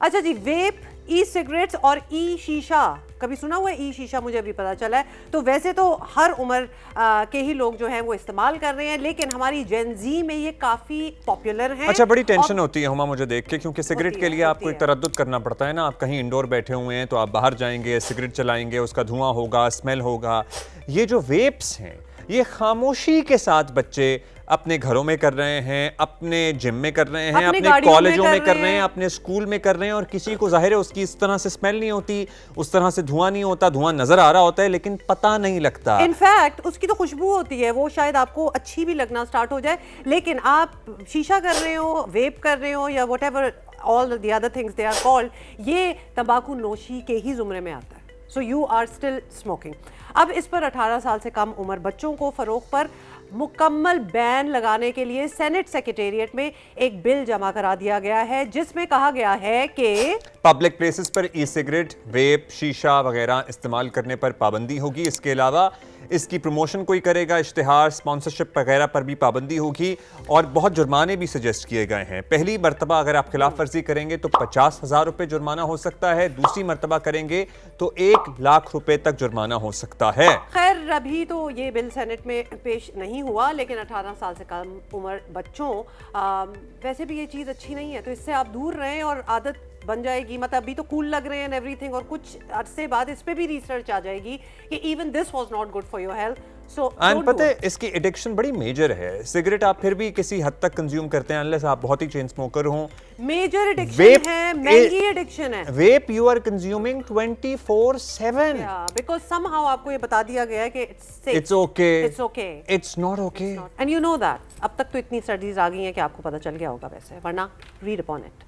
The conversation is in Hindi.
अच्छा जी, वेप, ई सिगरेट्स और ई शीशा, कभी सुना हुआ है ई शीशा? मुझे अभी पता चला है। तो वैसे तो हर उम्र के ही लोग जो हैं वो इस्तेमाल कर रहे हैं, लेकिन हमारी जेन जी में ये काफी पॉपुलर है। अच्छा, बड़ी टेंशन होती है हुमा मुझे देख के, क्योंकि सिगरेट के लिए आपको एक तरद्दुद करना पड़ता है ना। आप कहीं इंडोर बैठे हुए हैं तो आप बाहर जाएंगे, सिगरेट चलाएंगे, उसका धुआं होगा, स्मेल होगा। ये जो वेप्स हैं ये खामोशी के साथ बच्चे अपने घरों में कर रहे हैं, अपने जिम में कर रहे हैं, अपने कॉलेजों में कर रहे हैं, अपने स्कूल में कर रहे हैं, और किसी को जाहिर है उसकी इस तरह से स्मेल नहीं होती, उस तरह से धुआं नहीं होता, धुआं नजर आ रहा होता है लेकिन पता नहीं लगता। इनफैक्ट उसकी तो खुशबू होती है, वो शायद आपको अच्छी भी लगना स्टार्ट हो जाए, लेकिन आप शीशा कर रहे हो, वेप कर रहे हो, या whatever all the other things they are called, ये तंबाकू नोशी के ही जुमरे में आता है। So you are still smoking. अब इस पर 18 साल से कम उम्र बच्चों को फरोख्त पर मुकम्मल बैन लगाने के लिए सेनेट सेक्रेटेरिएट में एक बिल जमा करा दिया गया है, जिसमें कहा गया है कि पब्लिक प्लेसेस पर ई सिगरेट, वेप, शीशा वगैरह इस्तेमाल करने पर पाबंदी होगी। इसके अलावा इसकी प्रमोशन कोई करेगा, इश्तिहार, स्पॉन्सरशिप वगैरह पर भी पाबंदी होगी, और बहुत जुर्माने भी सजेस्ट किए गए हैं। पहली मरतबा अगर आप खिलाफ वर्जी करेंगे तो 50,000 रुपये जुर्माना हो सकता है, दूसरी मरतबा करेंगे तो 1 लाख रुपए तक जुर्माना हो सकता है। खैर, अभी तो ये बिल सेनेट में पेश नहीं हुआ, लेकिन 18 साल से कम उम्र बच्चों, वैसे भी ये चीज़ अच्छी नहीं है, तो इससे आप दूर रहें और आदत बन जाएगी। मतलब अभी तो कूल लग रहे हैं एवरीथिंग, और कुछ अरसे बाद इस पे भी रिसर्च आ जाएगी कि even this was not good for your health. So पता है इसकी एडिक्शन बड़ी मेजर है। सिगरेट आप फिर भी किसी हद तक कंज्यूम करते हैं, अनलेस आप बहुत ही चेन स्मोकर हो। मेजर एडिक्शन है, महंगी एडिक्शन है। Vape you are consuming 24/7 because somehow आपको ये बता दिया गया है कि it's okay, it's okay, it's not okay, and you know that. अब तक तो इतनी स्टडीज आ गई हैं कि आपको पता चल गया होगा वैसे, वरना रीड अपॉन इट।